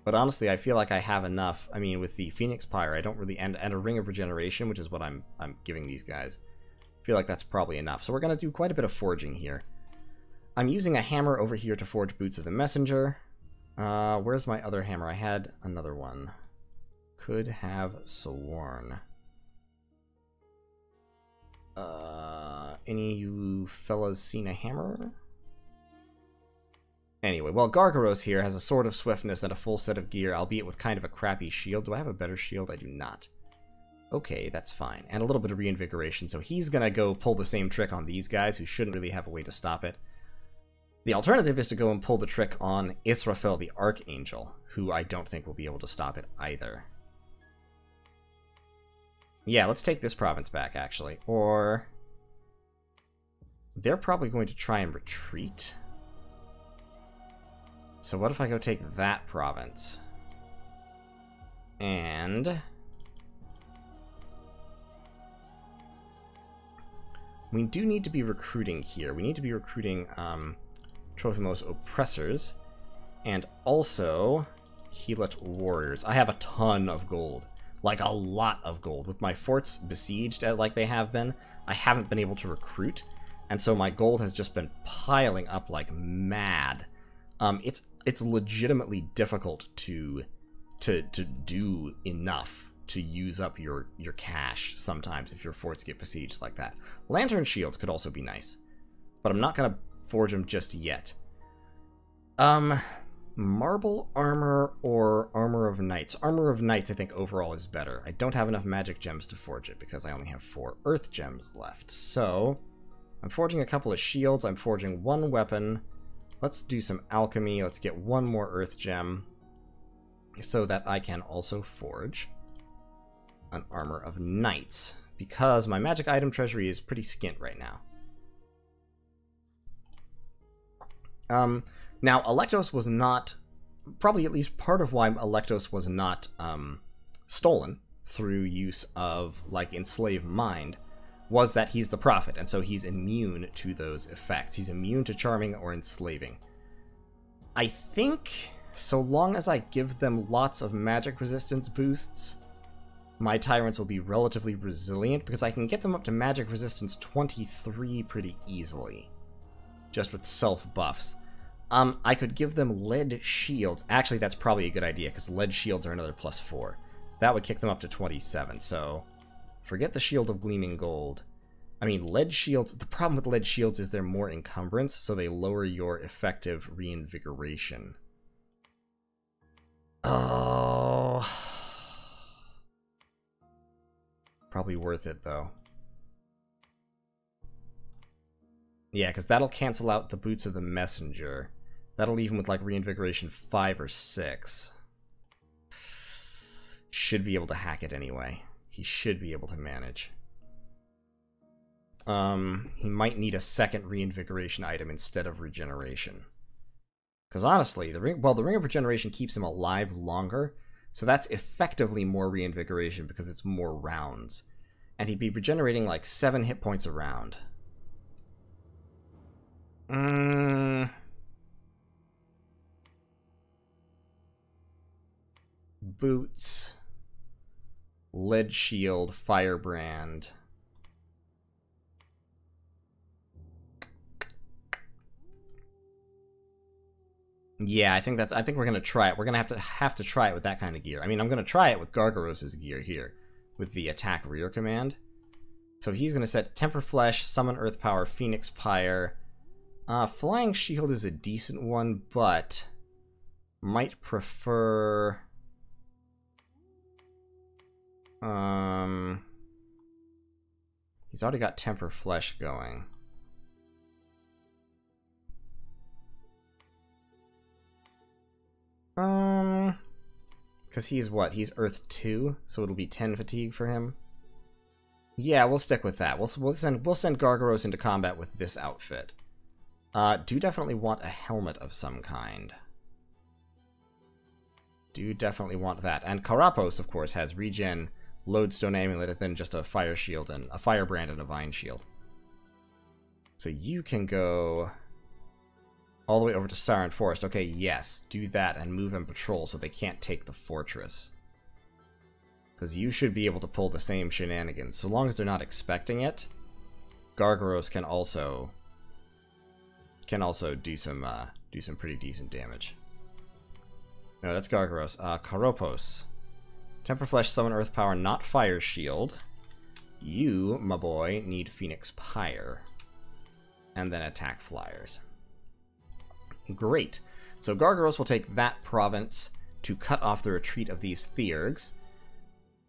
But honestly, I feel like I have enough. I mean, with the Phoenix Pyre, I don't really... And a Ring of Regeneration, which is what I'm giving these guys. I feel like that's probably enough. So we're going to do quite a bit of forging here. I'm using a hammer over here to forge Boots of the Messenger. Where's my other hammer? I had another one. Could have sworn. Any of you fellas seen a hammer? Anyway, well, Gargaros here has a Sword of Swiftness and a full set of gear, albeit with kind of a crappy shield. Do I have a better shield? I do not. Okay, that's fine. And a little bit of reinvigoration, so he's gonna go pull the same trick on these guys, who shouldn't really have a way to stop it. The alternative is to go and pull the trick on Israfel the Archangel, who I don't think will be able to stop it either. Yeah, let's take this province back, actually. Or... they're probably going to try and retreat. So what if I go take that province? And... we do need to be recruiting here. We need to be recruiting Trophimos Oppressors, and also Helat Warriors. I have a ton of gold. Like, a lot of gold. With my forts besieged like they have been, I haven't been able to recruit, and so my gold has just been piling up like mad. It's legitimately difficult to do enough to use up your cash sometimes if your forts get besieged like that. Lantern shields could also be nice, but I'm not gonna forge them just yet. Marble armor or armor of knights. Armor of knights I think overall is better. I don't have enough magic gems to forge it because I only have 4 earth gems left. So I'm forging a couple of shields. I'm forging 1 weapon. Let's do some alchemy. Let's get 1 more earth gem so that I can also forge an armor of knights, because my magic item treasury is pretty skint right now. Now, Electos was not... probably at least part of why Electos was not stolen through use of, like, Enslaved Mind was that he's the prophet, and so he's immune to those effects. He's immune to charming or enslaving. I think, so long as I give them lots of magic resistance boosts, my Tyrants will be relatively resilient, because I can get them up to magic resistance 23 pretty easily, just with self-buffs. I could give them lead shields. Actually, that's probably a good idea, because lead shields are another +4. That would kick them up to 27, so forget the Shield of Gleaming Gold. I mean, lead shields, the problem with lead shields is they're more encumbrance, so they lower your effective reinvigoration. Oh. Probably worth it, though. Yeah, because that'll cancel out the boots of the messenger. That'll leave him with, like, reinvigoration 5 or 6. Should be able to hack it anyway. He should be able to manage. He might need a second reinvigoration item instead of regeneration. Because honestly, the ring of regeneration keeps him alive longer, so that's effectively more reinvigoration because it's more rounds. And he'd be regenerating like 7 hit points a round. Boots. Lead shield, firebrand. Yeah, I think we're gonna try it. We're gonna have to try it with that kind of gear. I mean, I'm gonna try it with Gargaros's gear here, with the attack rear command. So he's gonna set Temper Flesh, Summon Earth Power, Phoenix Pyre. Flying Shield is a decent one, but might prefer. He's already got Temper Flesh going. Because he's what? He's Earth 2, so it'll be 10 fatigue for him. Yeah, we'll stick with that. We'll send Gargaros into combat with this outfit. Do definitely want a helmet of some kind. Do definitely want that. And Karapos, of course, has regen, Lodestone Amulet, and then just a fire shield and a firebrand and a vine shield. So you can go all the way over to Siren Forest. Okay, yes, do that and move and patrol so they can't take the fortress. Because you should be able to pull the same shenanigans. So long as they're not expecting it, Gargaros can also do some pretty decent damage. No, that's Gargaros. Karopos. Temper Flesh, Summon Earth Power, not Fire Shield. You, my boy, need Phoenix Pyre. And then attack flyers. Great. So Gargaros will take that province to cut off the retreat of these Theurgs.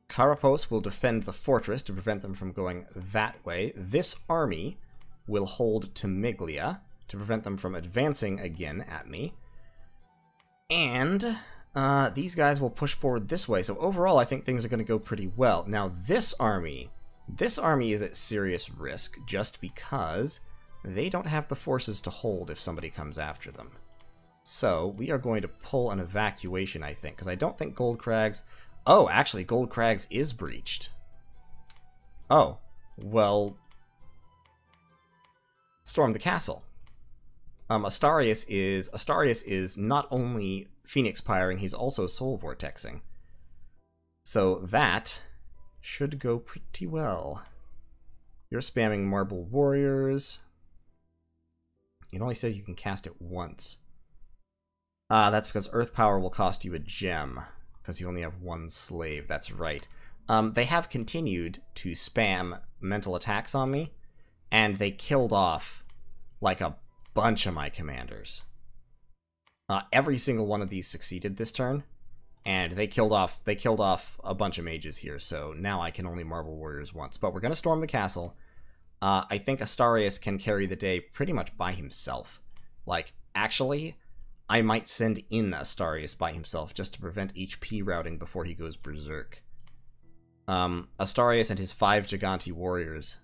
Karapos will defend the fortress to prevent them from going that way. This army will hold Temiglia to prevent them from advancing again at me. And these guys will push forward this way. So overall, I think things are going to go pretty well. Now, this army is at serious risk just because they don't have the forces to hold if somebody comes after them. So we are going to pull an evacuation, I think, because I don't think Gold Crags... Oh, actually, Gold Crags is breached. Oh, well... Storm the castle. Astarius is not only Phoenix Pyring, he's also Soul Vortexing. So that should go pretty well. You're spamming Marble Warriors. It only says you can cast it once. That's because Earth Power will cost you a gem, because you only have one slave. That's right. They have continued to spam mental attacks on me, and they killed off like a bunch of my commanders. Every single one of these succeeded this turn, and they killed off a bunch of mages here, so now I can only Marble Warriors once. But we're going to storm the castle. I think Astarius can carry the day pretty much by himself. Like, actually, I might send in Astarius by himself just to prevent HP routing before he goes berserk. Astarius and his 5 Giganti warriors.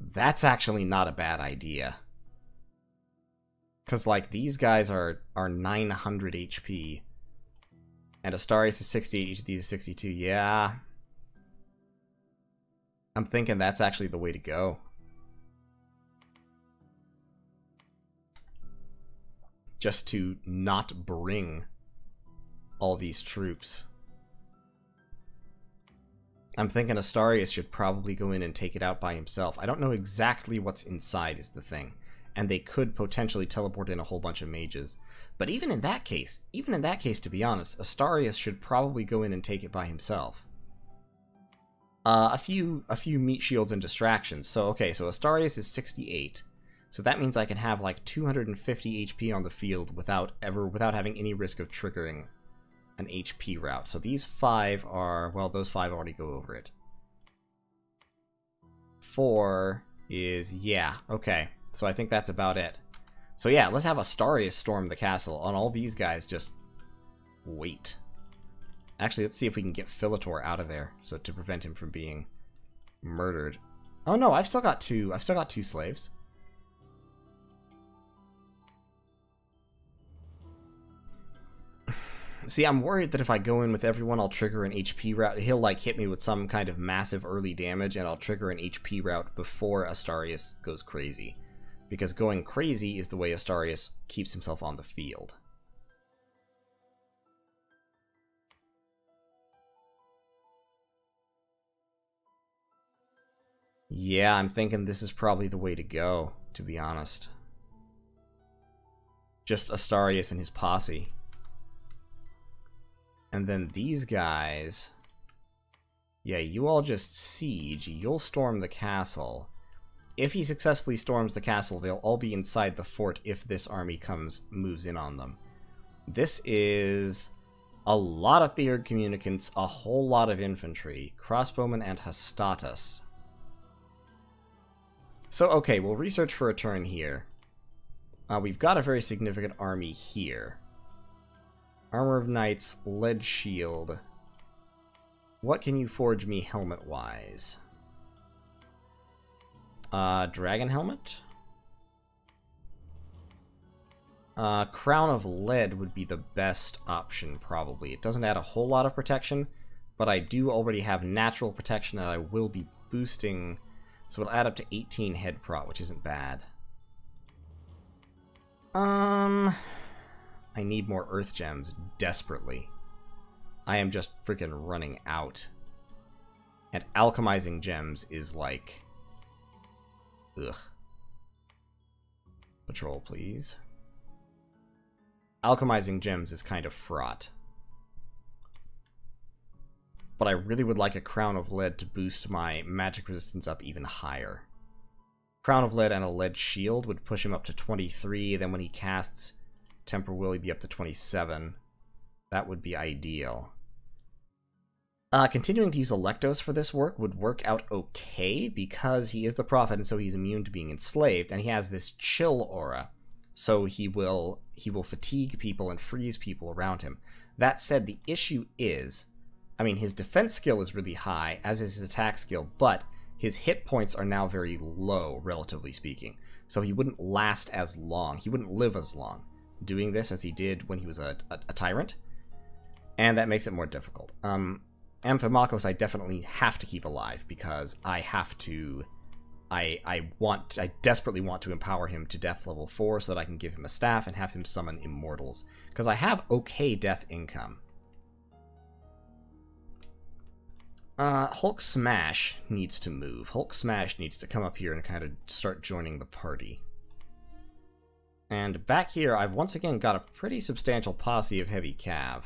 That's actually not a bad idea. Because, like, these guys are 900 HP. And Astarius is 68, each of these is 62. Yeah. I'm thinking that's actually the way to go. Just to not bring all these troops. I'm thinking Astarius should probably go in and take it out by himself. I don't know exactly what's inside is the thing. And they could potentially teleport in a whole bunch of mages. But even in that case, to be honest, Astarius should probably go in and take it by himself. A few meat shields and distractions. So, okay, so Astarius is 68. So that means I can have like 250 HP on the field without having any risk of triggering an HP route. So these 5 are, well, those 5 already go over it. 4 is, yeah, okay. So I think that's about it. So yeah, let's have Astarius storm the castle. On all these guys, just wait. Actually, let's see if we can get Philetor out of there, so to prevent him from being murdered. Oh no, I've still got 2 slaves. See, I'm worried that if I go in with everyone, I'll trigger an HP route. He'll, like, hit me with some kind of massive early damage, and I'll trigger an HP route before Astarius goes crazy. Because going crazy is the way Astarius keeps himself on the field. Yeah, I'm thinking this is probably the way to go, to be honest. Just Astarius and his posse. And then these guys... Yeah, you all just siege. You'll storm the castle. If he successfully storms the castle, they'll all be inside the fort if this army moves in on them. This is a lot of Theurg communicants, a whole lot of infantry, crossbowmen, and Hastatus. So, okay, we'll research for a turn here. We've got a very significant army here. Armor of Knights, Lead Shield. What can you forge me helmet-wise? Dragon Helmet? Crown of Lead would be the best option, probably. It doesn't add a whole lot of protection, but I do already have natural protection that I will be boosting, so it'll add up to 18 head prot, which isn't bad. I need more earth gems desperately. I am just freaking running out. And alchemizing gems is like... Ugh. Patrol, please. Alchemizing gems is kind of fraught. But I really would like a Crown of Lead to boost my magic resistance up even higher. Crown of Lead and a Lead Shield would push him up to 23, then when he casts Temper Will, he'd be up to 27. That would be ideal. Continuing to use Electos for this work would work out okay, because he is the Prophet and so he's immune to being enslaved, and he has this chill aura, so he will fatigue people and freeze people around him. That said, the issue is, I mean, his defense skill is really high, as is his attack skill, but his hit points are now very low, relatively speaking, so he wouldn't last as long, he wouldn't live as long doing this as he did when he was a tyrant, and that makes it more difficult. Amphimakos I definitely have to keep alive, because I have to... I desperately want to empower him to death level 4 so that I can give him a staff and have him summon immortals, because I have okay death income. Hulk Smash needs to move. Hulk Smash needs to come up here and kind of start joining the party. And back here, I've once again got a pretty substantial posse of heavy cav.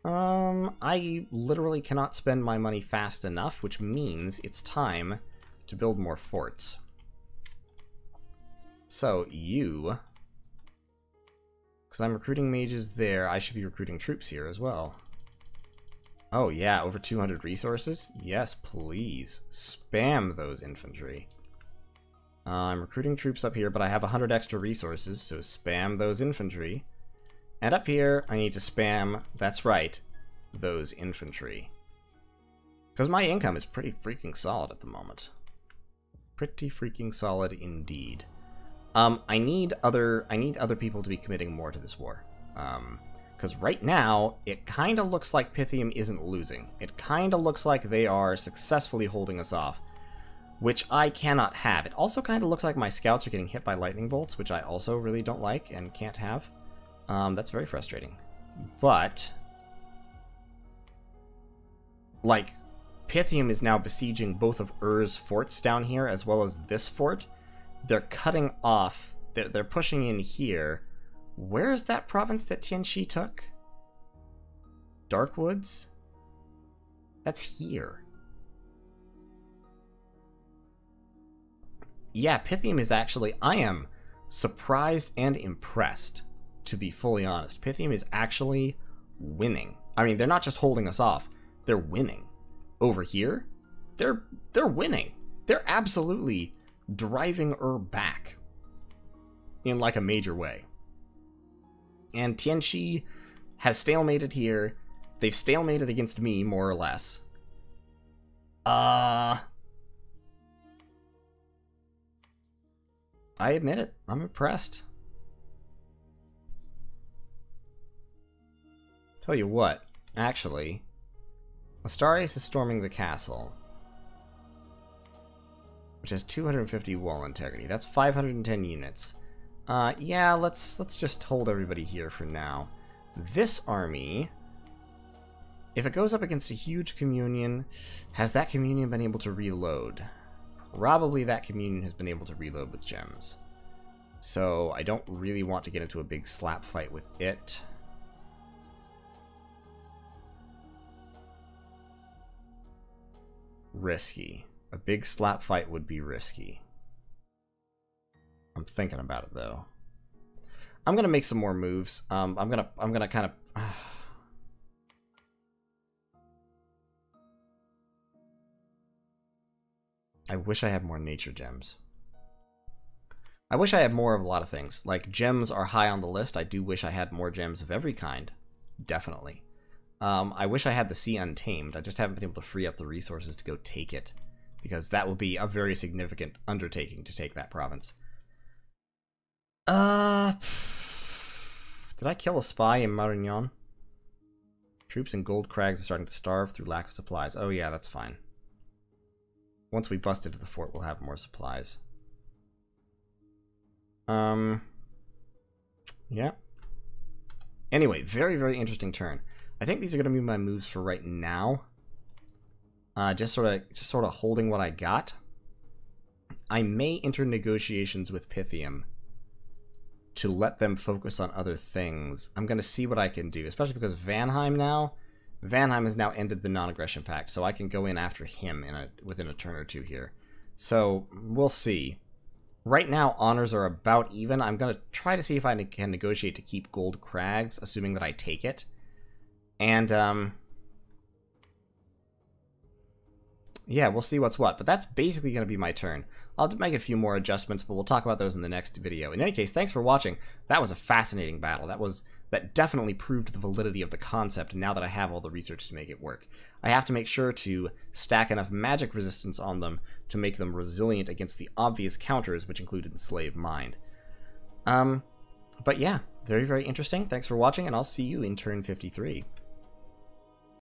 I literally cannot spend my money fast enough, which means it's time to build more forts. So, you... Because I'm recruiting mages there, I should be recruiting troops here as well. Oh yeah, over 200 resources? Yes, please. Spam those infantry. I'm recruiting troops up here, but I have 100 extra resources, so spam those infantry. And up here, I need to spam, that's right, those infantry. Because my income is pretty freaking solid at the moment. Pretty freaking solid indeed. I need other people to be committing more to this war. Because right now, it kind of looks like Pythium isn't losing. It kind of looks like they are successfully holding us off, which I cannot have. It also kind of looks like my scouts are getting hit by lightning bolts, which I also really don't like and can't have. That's very frustrating. But, like, Pythium is now besieging both of Ur's forts down here, as well as this fort. They're cutting off, they're pushing in here. Where is that province that Tianxi took? Darkwoods? That's here. Yeah, Pythium is actually... I am surprised and impressed, to be fully honest. Pythium is actually winning. I mean, they're not just holding us off. They're winning. Over here, they're winning. They're absolutely driving her back in like a major way. And Tianqi has stalemated here. They've stalemated against me, more or less. I admit it. I'm impressed. Tell you what, actually, Astarias is storming the castle, which has 250 wall integrity. That's 510 units. Yeah, let's just hold everybody here for now. This army, if it goes up against a huge communion, has that communion been able to reload? Probably that communion has been able to reload with gems. So I don't really want to get into a big slap fight with it. Risky. A big slap fight would be risky. I'm thinking about it though. I'm gonna make some more moves. I'm gonna kind of. I wish I had more nature gems. I wish I had more of a lot of things. Like, gems are high on the list. I do wish I had more gems of every kind. Definitely. I wish I had the Sea Untamed. I just haven't been able to free up the resources to go take it, because that would be a very significant undertaking to take that province. Did I kill a spy in Marignan? Troops in Gold Crags are starting to starve through lack of supplies. Oh yeah, that's fine. Once we bust into the fort, we'll have more supplies. Yeah. Anyway, very, very interesting turn. I think these are going to be my moves for right now. Just sort of holding what I got. I may enter negotiations with Pythium to let them focus on other things. I'm going to see what I can do, especially because Vanheim has now ended the non-aggression pact, so I can go in after him within a turn or two here. So we'll see. Right now, honors are about even. I'm going to try to see if I can negotiate to keep Gold Crags, assuming that I take it. And, yeah, we'll see what's what. But that's basically going to be my turn. I'll make a few more adjustments, but we'll talk about those in the next video. In any case, thanks for watching. That was a fascinating battle. That definitely proved the validity of the concept now that I have all the research to make it work. I have to make sure to stack enough magic resistance on them to make them resilient against the obvious counters, which include Enslaved Mind. But yeah, very, very interesting. Thanks for watching, and I'll see you in turn 53.